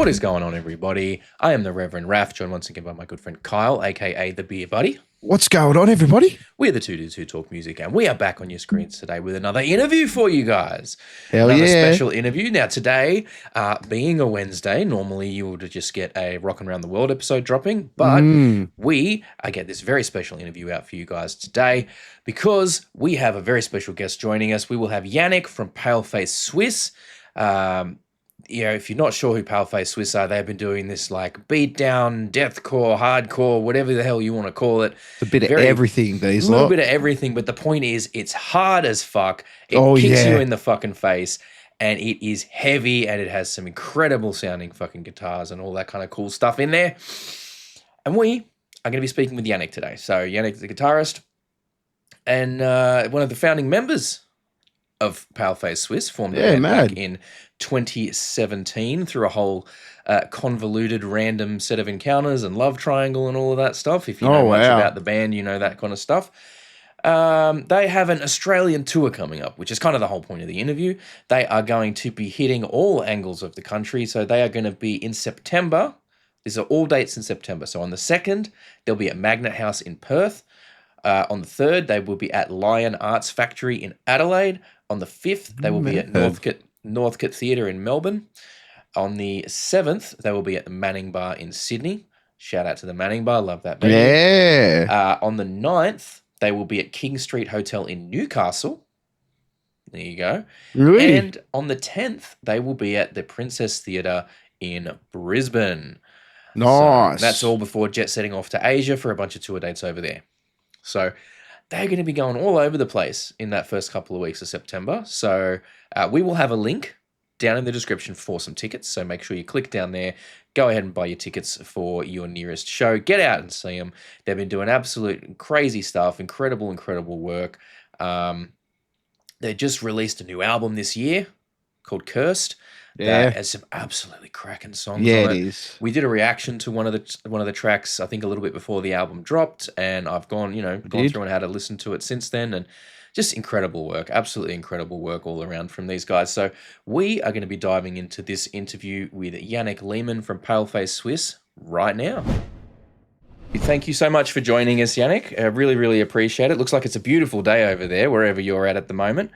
What is going on, everybody? I am the Reverend Raph, joined once again by my good friend Kyle, aka the Beer Buddy. What's going on, everybody? We're the two dudes who talk music, and we are back on your screens today with another interview for you guys. Hell another yeah. special interview. Now, today, being a Wednesday, normally you would just get a Rockin' Around the World episode dropping, but we get this very special interview out for you guys today because we have a very special guest joining us. We will have Yannick from Paleface Swiss. If you're not sure who Paleface Swiss are, they've been doing this like beatdown, deathcore, hardcore, whatever the hell you want to call it. It's a bit of everything. A little bit of everything, but the point is it's hard as fuck. It kicks you in the fucking face, and it is heavy, and it has some incredible sounding fucking guitars and all that kind of cool stuff in there. And we are going to be speaking with Yannick today. So Yannick's the guitarist and one of the founding members of Paleface Swiss, formed back in 2017 through a whole convoluted random set of encounters and love triangle and all of that stuff. If you know much about the band, you know that kind of stuff. They have an Australian tour coming up, which is kind of the whole point of the interview. They are going to be hitting all angles of the country. So they are going to be in September. These are all dates in September. So on the 2nd, they'll be at Magnet House in Perth. On the 3rd, they will be at Lion Arts Factory in Adelaide. On the 5th, they will be at Northcote Theatre in Melbourne. On the 7th, they will be at the Manning Bar in Sydney. Shout out to the Manning Bar. Love that venue. Yeah. On the 9th, they will be at King Street Hotel in Newcastle. There you go. Really? And on the 10th, they will be at the Princess Theatre in Brisbane. Nice. So that's all before jet setting off to Asia for a bunch of tour dates over there. So they're going to be going all over the place in that first couple of weeks of September. So we will have a link down in the description for some tickets. So make sure you click down there. Go ahead and buy your tickets for your nearest show. Get out and see them. They've been doing absolute crazy stuff. Incredible work. They just released a new album this year called Cursed. That has some absolutely cracking songs on it. Yeah, it is. We did a reaction to one of the tracks, I think a little bit before the album dropped, and I've gone through and had to listen to it since then, and just incredible work, absolutely incredible work all around from these guys. So we are going to be diving into this interview with Yannick Lehmann from Paleface Swiss right now. Thank you so much for joining us, Yannick. I really, really appreciate it. Looks like it's a beautiful day over there, wherever you're at the moment.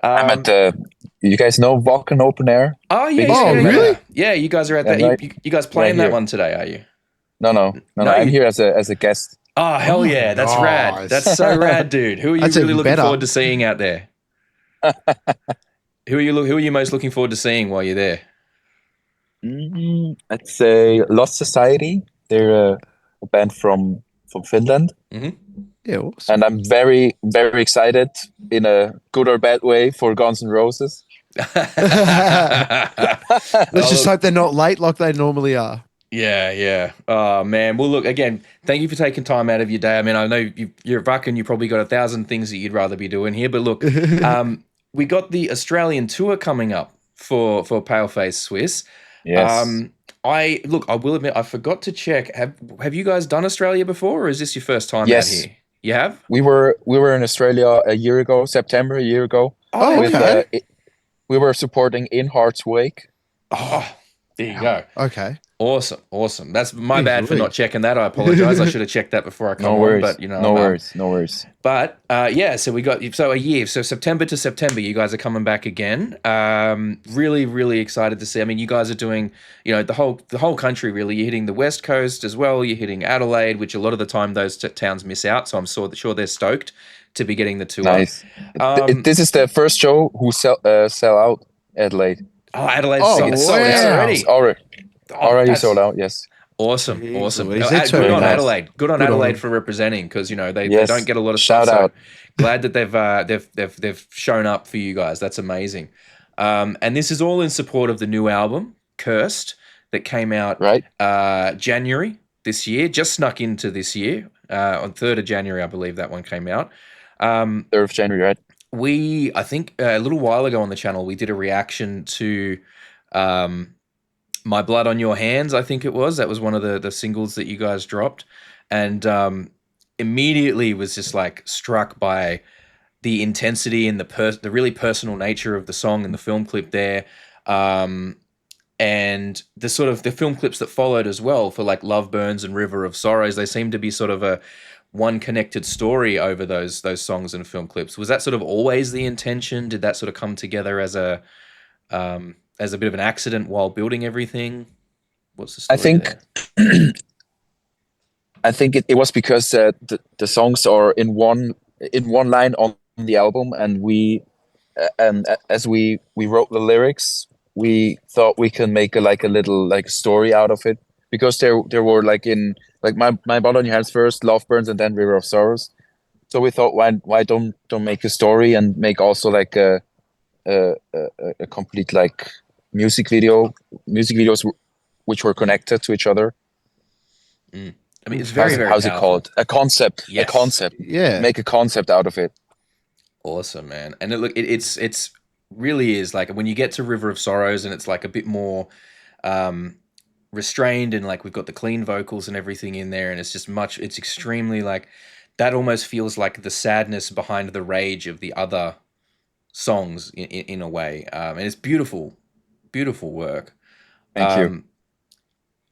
I'm at you guys know Vulcan Open Air? Oh, yeah. Really? Yeah, you guys are at that. Right. You guys playing that one today, are you? No. I'm here as a guest. Oh, hell yeah. That's rad. That's so rad, dude. Who are you really looking forward to seeing out there? Who are you most looking forward to seeing while you're there? I'd say Lost Society. They're a band from Finland. Mm-hmm. Yeah, awesome. And I'm very, very excited in a good or bad way for Guns N' Roses. Let's just hope they're not late like they normally are. Yeah. Oh, man. Well, look, again, thank you for taking time out of your day. I mean, I know you're a buck and you probably got 1,000 things that you'd rather be doing here, but look, we got the Australian tour coming up for Paleface Swiss. Yes. I will admit, I forgot to check. Have you guys done Australia before, or is this your first time out here? You have? We were in Australia September a year ago. Oh, okay. We were supporting In Heart's Wake. Oh, there you go. Okay. Awesome. That's my bad for not checking that. I apologize. I should have checked that before I come on. But no worries. But so we got a year. So September to September, you guys are coming back again. Really, really excited to see. I mean, you guys are doing, the whole country really. You're hitting the West Coast as well. You're hitting Adelaide, which a lot of the time those towns miss out. So I'm sure they're stoked to be getting the tour. Nice. This is the first show who sell out Adelaide. Oh, Adelaide sold out already sold out. Yes. Awesome. Good on Adelaide. Good on Adelaide for representing, because they don't get a lot of shout stuff. out. So glad that they've shown up for you guys. That's amazing. And this is all in support of the new album Cursed that came out January this year. Just snuck into this year on 3rd of January, I believe that one came out. 3rd of January, right? I think a little while ago on the channel, we did a reaction to My Blood on Your Hands, I think it was. That was one of the singles that you guys dropped. And immediately was just like struck by the intensity and the really personal nature of the song and the film clip there. and the sort of the film clips that followed as well for like Love Burns and River of Sorrows, they seem to be sort of a one connected story over those songs and film clips. Was that sort of always the intention? Did that sort of come together as a bit of an accident while building everything? What's the I story think there? I think it was because the songs are in one line on the album, and as we wrote the lyrics, we thought we can make a little like story out of it, because there were like in like my Blood on Your Hands first, Love Burns, and then River of Sorrows. So we thought, why don't make a story and make also like a complete like music videos which were connected to each other. Mm. I mean, it's very, very How's it powerful. called? A concept. Yes. A concept. Yeah. Make a concept out of it. Awesome, man. And it's really is like when you get to River of Sorrows and it's like a bit more restrained, and like we've got the clean vocals and everything in there, and it's extremely like that almost feels like the sadness behind the rage of the other songs in a way. And it's beautiful, beautiful work. Thank you.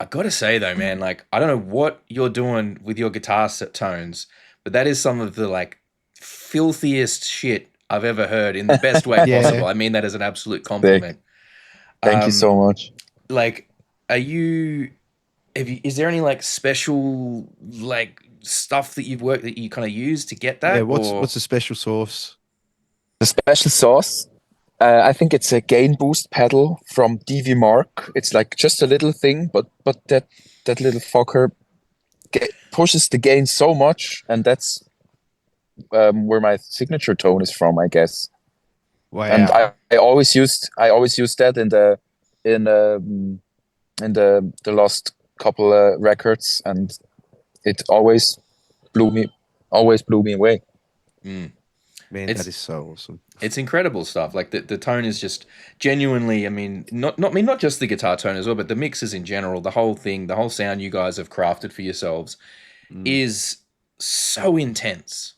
I gotta say though, man, like I don't know what you're doing with your guitar tones, but that is some of the like filthiest shit I've ever heard in the best way Yeah. possible. I mean that as an absolute compliment. Thank you so much. Like, is there any like special like stuff that you've worked that you kind of use to get that? Yeah. or What's the special sauce? The special sauce, I think it's a gain boost pedal from DV Mark. It's like just a little thing, but that little fucker pushes the gain so much, and that's where my signature tone is from, I guess. Wow. And I always used that in the last couple records, and it always blew me away. Mm. Man, that is so awesome. It's incredible stuff. Like the tone is just genuinely. I mean, not just the guitar tone as well, but the mixes in general. The whole thing, the whole sound you guys have crafted for yourselves is so intense.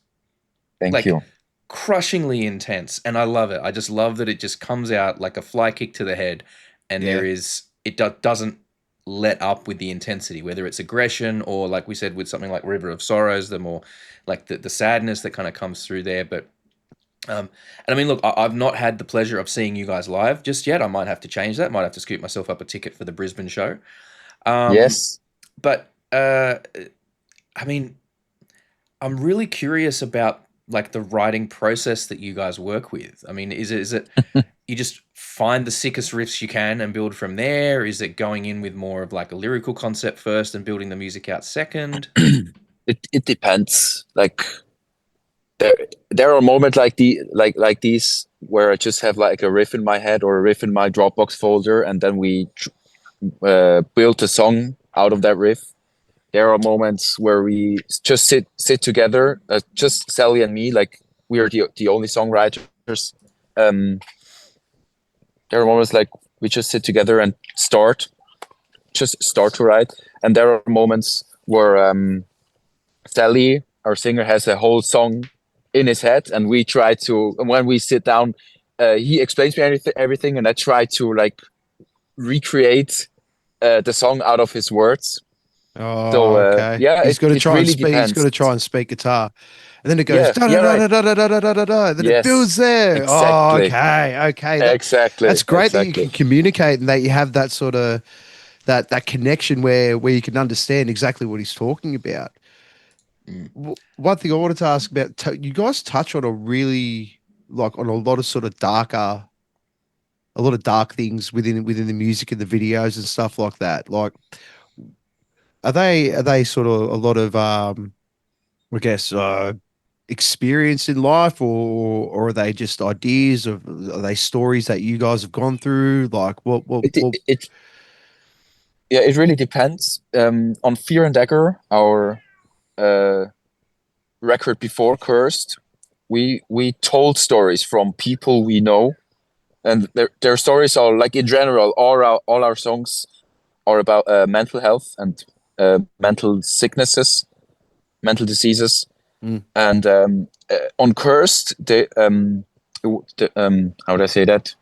Thank you. Crushingly intense, and I love it. I just love that it just comes out like a fly kick to the head, and doesn't let up with the intensity, whether it's aggression or like we said with something like River of Sorrows, the more like the sadness that kind of comes through there. But and I mean, look, I've not had the pleasure of seeing you guys live just yet. I might have to change that. Might have to scoop myself up a ticket for the Brisbane show. Yes. But I mean, I'm really curious about like the writing process that you guys work with. I mean, is it you just find the sickest riffs you can and build from there? Is it going in with more of like a lyrical concept first and building the music out second? It depends. Like there are moments like these where I just have like a riff in my head or a riff in my Dropbox folder, and then we build a song out of that riff. There are moments where we just sit together, just Sally and me, like we are the only songwriters. There are moments like we just sit together and start to write, and there are moments where Sally, our singer, has a whole song in his head, and we try to. And when we sit down, he explains me everything, and I try to like recreate the song out of his words. Oh, So okay. yeah, He's got to it try and really speak. depends. He's got to try and speak guitar, and then it goes da Yeah, da da right. da da da da da da da. Then it Yes, builds there. Oh, exactly. okay. Exactly. That's great that you Exactly. can communicate and that you have that sort of that connection where you can understand exactly what he's talking about. One thing I wanted to ask about, you guys touch on a really like on a lot of sort of darker, a lot of dark things within the music and the videos and stuff like that. Like, are they sort of a lot of I guess experience in life, or are they just ideas of are they stories that you guys have gone through? Like It yeah, it really depends. On Fear and Dagger, our uh, record before Cursed, we told stories from people we know, and their stories are like in general. All our songs are about mental health and mental sicknesses, mental diseases, Mm. and on Cursed, how do I say that?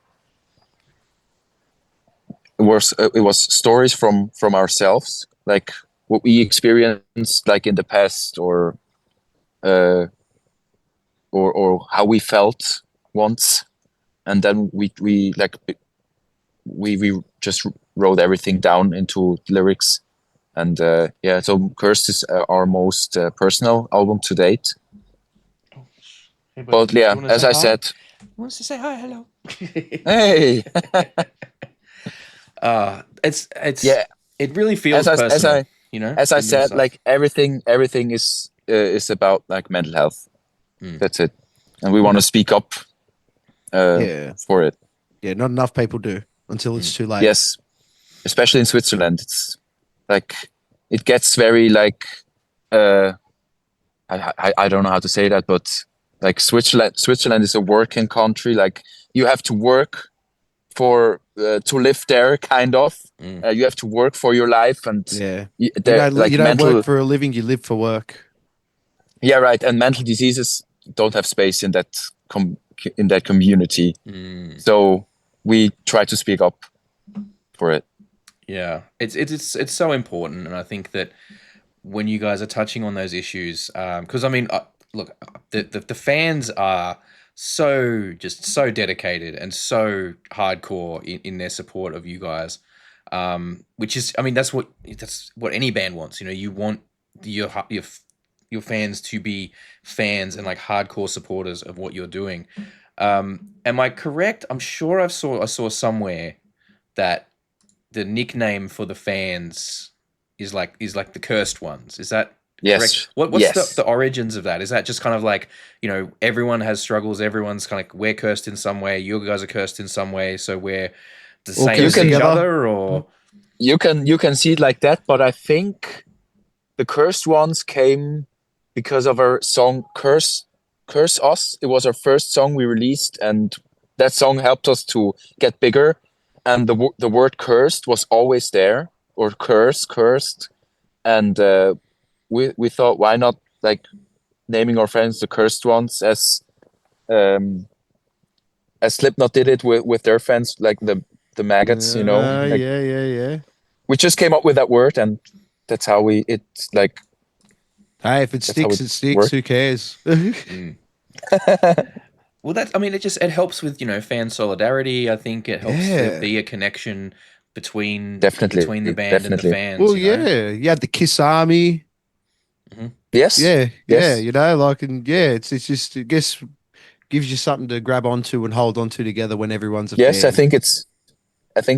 it was stories from ourselves, like what we experienced, like in the past, uh, or how we felt once, and then we just wrote everything down into lyrics, and so Cursed is our most personal album to date. Hey, buddy, But yeah, as I said, wants to say hi, hello. hey, It's yeah, it really feels as I as personal, I you know, as I the new said, stuff. like everything is about like mental health. That's it, and we want to speak up Yeah. for it. Yeah. Not enough people do until it's too late. Yes, especially in Switzerland, it's like it gets very like uh, I don't know how to say that, but like Switzerland is a working country. Like you have to work for to live there, kind of. You have to work for your life, and Yeah. there You like don't work mental. for a living, you live for work. Yeah, right. And mental diseases don't have space in that community. So we try to speak up for it. Yeah, it's so important, and I think that when you guys are touching on those issues, because I mean, look, the fans are so dedicated and so hardcore in their support of you guys, which is, I mean, that's what any band wants. You know, you want your fans to be fans and like hardcore supporters of what you're doing. Am I correct? I'm sure I saw somewhere that the nickname for the fans is like the cursed ones. Is that correct? Yes. What's Yes. the origins of that? Is that just kind of like, everyone has struggles, everyone's kind of, we're cursed in some way, you guys are cursed in some way, so we're the All same as cursed each together. other, or You can see it like that, but I think the cursed ones came because of our song Curse Us. It was our first song we released, and that song helped us to get bigger. And the word cursed was always there, or cursed. And we thought, why not like naming our friends the cursed ones, um, as Slipknot did it with their fans, like the maggots, like Yeah. we just came up with that word, and that's how it's like Hey, if it that's how sticks, it it sticks. worked. Who cares? well, I mean, it helps with fan solidarity. I think it helps there Yeah. be a connection between Definitely, the band and the definitely. fans. Well, yeah. You had the Kiss Army. Yes, Yeah. yes, Like, and yeah, it's just, I guess, gives you something to grab onto and hold onto together when everyone's a yes. I fan. think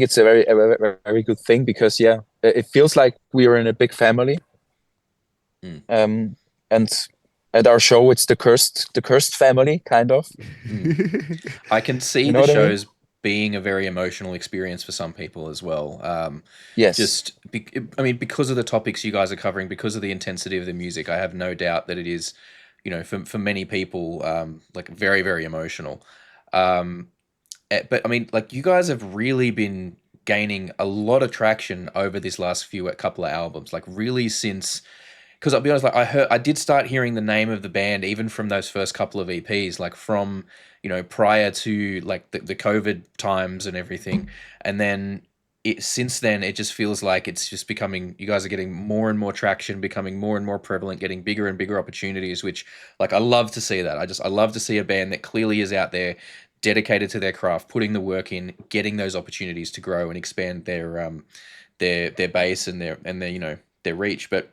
it's a very good thing, because it feels like we are in a big family. Um, and at our show, it's the cursed family, kind of. I can see You know the what I mean? shows being a very emotional experience for some people as well. Yes, I mean, because of the topics you guys are covering, because of the intensity of the music, I have no doubt that it is, for many people, like very, very emotional. Um, but I mean, like, you guys have really been gaining a lot of traction over this last few couple of albums, like really since. Because I'll be honest, like I did start hearing the name of the band even from those first couple of EPs, like from prior to like the COVID times and everything, and then since then it just feels like it's just becoming. You guys are getting more and more traction, becoming more and more prevalent, getting bigger and bigger opportunities. Which, like, I love to see that. I love to see a band that clearly is out there, dedicated to their craft, putting the work in, getting those opportunities to grow and expand their base and their reach, but.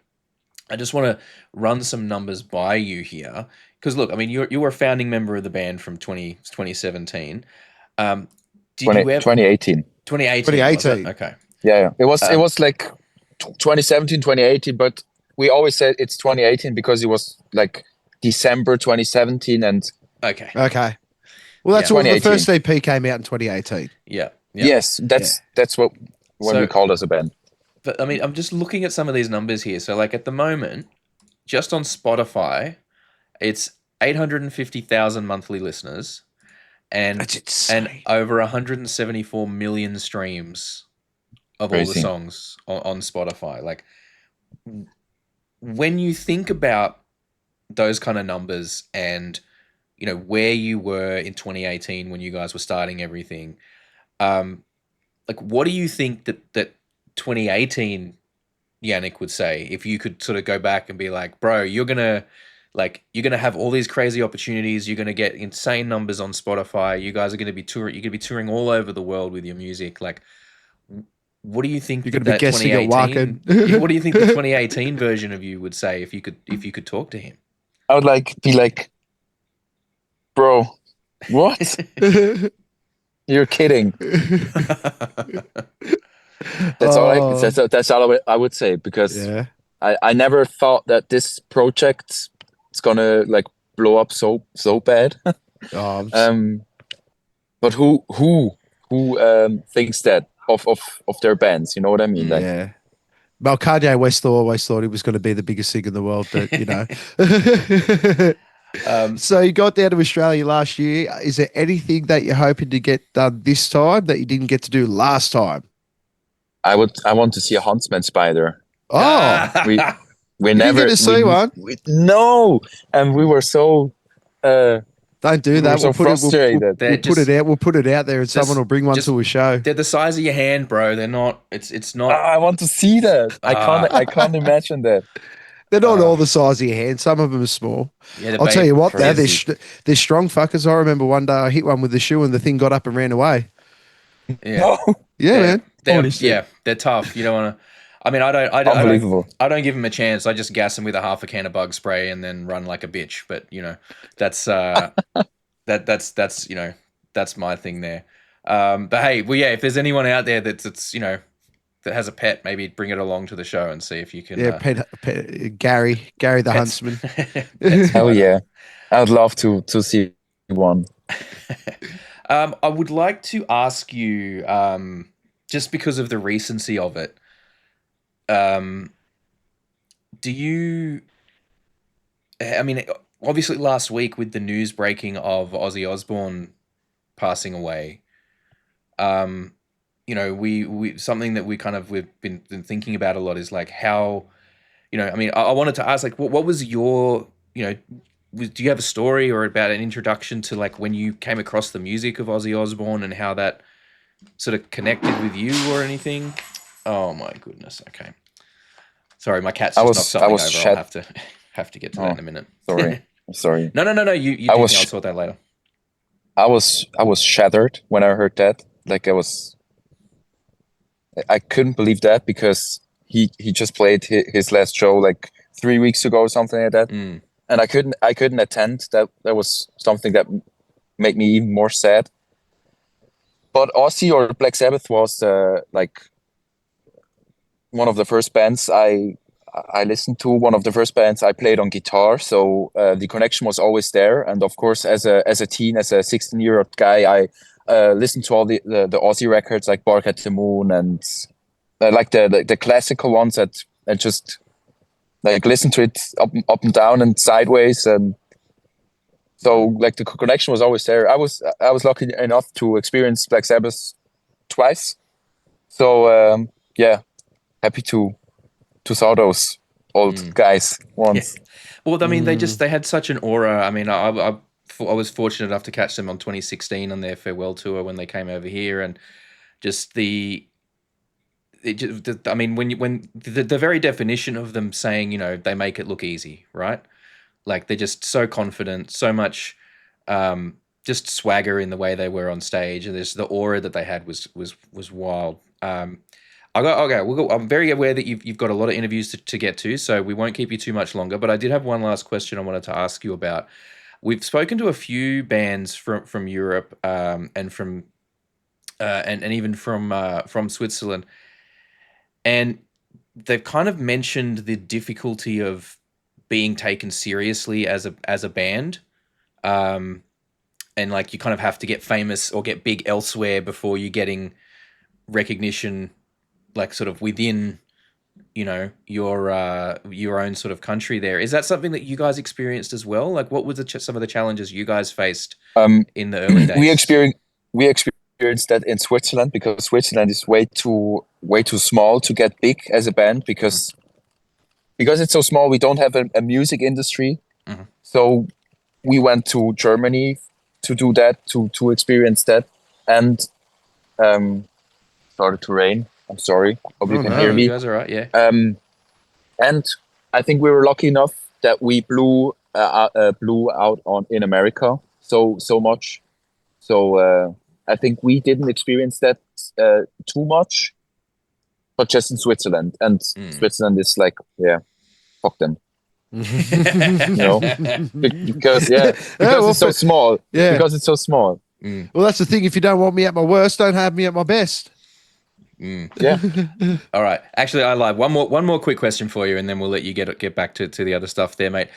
I just want to run some numbers by you here. Because look, I mean, you were a founding member of the band from 2017. Did you ever 2018. 2018 was it? 2018. Okay. Yeah. It was it Um, was like 2017, 2018, but we always said it's 2018 because it was like December 2017 and okay. Okay. Well, that's Yeah. all. The first 2018. EP came out in 2018. Yeah. Yeah. Yes, Yeah. that's what when we So, called us a band. but I mean, I'm just looking at some of these numbers here. So, like, at the moment, just on Spotify, it's 850,000 monthly listeners and That's insane. over 174 million streams of all the Crazy. songs on Spotify. Like, when you think about those kind of numbers and where you were in 2018 when you guys were starting everything, um like, what do you think that 2018 Yannick would say if you could sort of go back and be like, bro, you're gonna have all these crazy opportunities. You're gonna get insane numbers on Spotify. You guys are gonna be touring. You're gonna be touring all over the world with your music. Like, what do you think You're going to be guessing at 2018? Wacken. What do you think the 2018 version of you would say if you could talk to him? I would be like, bro, what? You're kidding. That's all I would say, because Yeah. I never thought that this project is gonna like blow up so bad. But who thinks that of their bands? You know what I mean? Like, yeah. Well, Kanye West always thought he was going to be the biggest singer in the world, but you know. So you got down to Australia last year. Is there anything that you're hoping to get done this time that you didn't get to do last time? I want to see a huntsman spider. Oh, we you never didn't get to see one. No, and we were so don't do that. We'll frustrated. We'll put it out there, and someone will bring one to a show. They're the size of your hand, bro. They're not. It's not. I want to see that. I can't imagine that. They're not all the size of your hand. Some of them are small. Yeah, I'll tell you what, they're strong fuckers. I remember one day I hit one with the shoe and the thing got up and ran away. Yeah, man. They're tough. You don't want to. I mean, I don't give them a chance. I just gas them with a half a can of bug spray and then run like a bitch. But you know, that's that's you know, that's my thing there. But hey, well, yeah, if there's anyone out there that's you know, that has a pet, maybe bring it along to the show and see if you can. Yeah, Gary the huntsman. Hell yeah, I'd love to see one. I would like to ask you, just because of the recency of it, do you? I mean, obviously, last week with the news breaking of Ozzy Osbourne passing away, you know, we something that we've been thinking about a lot is like how, you know, I mean, I wanted to ask, like, what was your, you know, do you have a story or about an introduction to like when you came across the music of Ozzy Osbourne and how that sort of connected with you or anything? Oh my goodness. Okay. Sorry, my cat's just knocked something over. I'll have to get to that in a minute. Sorry. No. You I'll sort that later. I was shattered when I heard that. Like I couldn't believe that, because he just played his last show like 3 weeks ago or something like that. And I couldn't attend. That was something that made me even more sad. But Ozzy or Black Sabbath was like one of the first bands I listened to, one of the first bands I played on guitar. So the connection was always there. And of course, as a teen, as a 16-year-old guy, I listened to all the Ozzy records like Bark at the Moon and like the classical ones that I just like listen to it up and down and sideways. And so like the connection was always there. I was lucky enough to experience Black Sabbath twice. So yeah, happy to saw those old guys once. Yeah. Well, I mean, they had such an aura. I mean, I was fortunate enough to catch them on 2016 on their farewell tour when they came over here, and just I mean, when the very definition of them saying, you know, they make it look easy, right? Like they're just so confident, so much, just swagger in the way they were on stage, and the aura that they had was wild. I'm very aware that you've got a lot of interviews to get to, so we won't keep you too much longer. But I did have one last question I wanted to ask you about. We've spoken to a few bands from Europe, and from and even from Switzerland, and they've kind of mentioned the difficulty of being taken seriously as a band, and like you kind of have to get famous or get big elsewhere before you're getting recognition, like sort of within, you know, your own sort of country there. Is that something that you guys experienced as well? Like what was some of the challenges you guys faced in the early days? We experienced that in Switzerland, because Switzerland is way too small to get big as a band, because it's so small. We don't have a music industry. So we went to Germany to do that, to experience that. And started to rain. I'm sorry. Hope you can hear You me. guys are right, yeah. And I think we were lucky enough that we blew out in America so much. So I think we didn't experience that too much, but just in Switzerland. And Switzerland is like, fuck them. Because it's so small. Yeah. Because it's so small. Well, that's the thing. If you don't want me at my worst, don't have me at my best. Yeah. All right. Actually, I lied. One more quick question for you, and then we'll let you get back to the other stuff there, mate.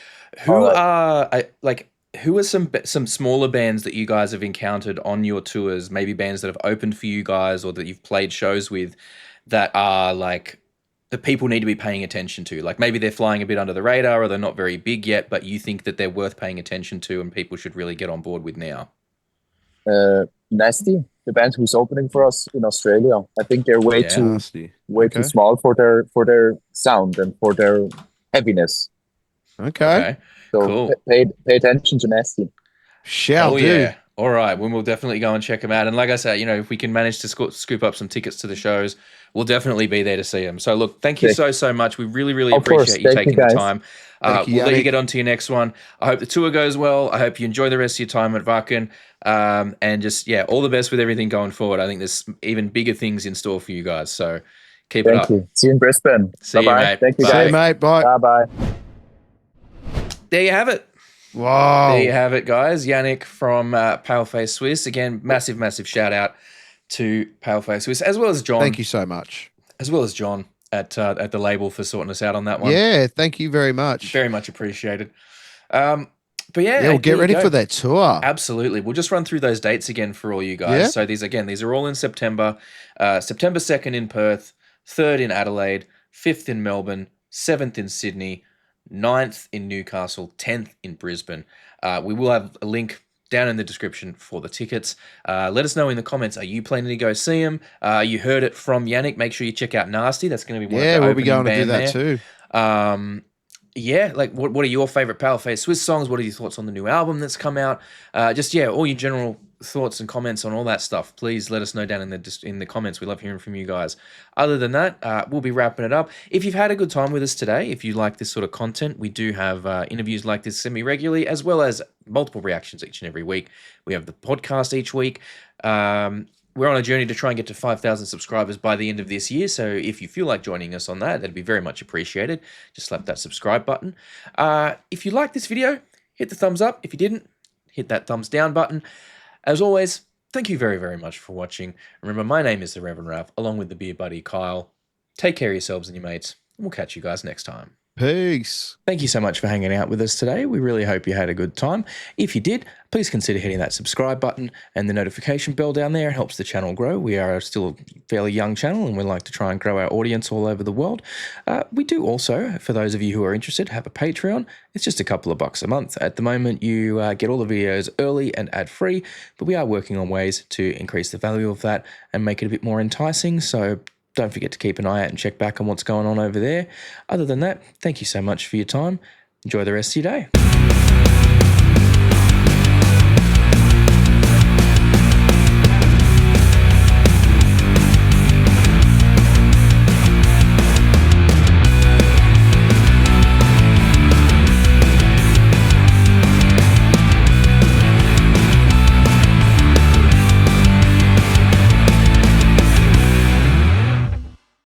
Who are some smaller bands that you guys have encountered on your tours? Maybe bands that have opened for you guys or that you've played shows with that are like that people need to be paying attention to. Like maybe they're flying a bit under the radar or they're not very big yet, but you think that they're worth paying attention to and people should really get on board with now. Nasty, the band who's opening for us in Australia. I think they're way too small for their sound and for their heaviness. Okay. So cool. Pay attention to Nasty. Shall do. Yeah. All right. Well, we'll definitely go and check them out. And like I say, if we can manage to scoop up some tickets to the shows, we'll definitely be there to see them. So look, thank you so much. We really, really appreciate you taking the time. We'll let you get on to your next one. I hope the tour goes well. I hope you enjoy the rest of your time at Wacken. And just, all the best with everything going forward. I think there's even bigger things in store for you guys. So keep it up. Thank you. See you in Brisbane. See you, mate. Thank you, Bye. guys. See you, mate. Bye. Bye-bye. There you have it. Wow. There you have it, guys. Yannick from Paleface Swiss. Again, massive, massive shout out to Paleface Swiss, as well as John. Thank you so much. As well as John at the label for sorting us out on that one. Yeah, thank you very much. Very much appreciated. But we'll get ready for that tour. Absolutely. We'll just run through those dates again for all you guys. Yeah. So these are all in September. September 2nd in Perth, 3rd in Adelaide, 5th in Melbourne, 7th in Sydney, 9th in Newcastle, 10th in Brisbane. We will have a link down in the description for the tickets. Let us know in the comments, are you planning to go see them? You heard it from Yannick. Make sure you check out Nasty. That's going to be one of the we'll be going opening to do that band too. Like what are your favorite Paleface Swiss songs? What are your thoughts on the new album that's come out? All your general thoughts and comments on all that stuff. Please let us know down in the comments. We love hearing from you guys. Other than that, we'll be wrapping it up. If you've had a good time with us today, if you like this sort of content, we do have interviews like this semi-regularly, as well as multiple reactions each and every week. We have the podcast each week. We're on a journey to try and get to 5,000 subscribers by the end of this year. So if you feel like joining us on that, that'd be very much appreciated. Just slap that subscribe button. If you like this video, hit the thumbs up. If you didn't, hit that thumbs down button. As always, thank you very, very much for watching. Remember, my name is the Reverend Ralph, along with the beer buddy Kyle. Take care of yourselves and your mates, and we'll catch you guys next time. Peace. Thank you so much for hanging out with us today. We really hope you had a good time. If you did, please consider hitting that subscribe button and the notification bell down there. It helps the channel grow. We are still a fairly young channel and we like to try and grow our audience all over the world. We do also, for those of you who are interested, have a Patreon. It's just a couple of bucks a month. At the moment, you get all the videos early and ad-free, but we are working on ways to increase the value of that and make it a bit more enticing. So don't forget to keep an eye out and check back on what's going on over there. Other than that, thank you so much for your time. Enjoy the rest of your day.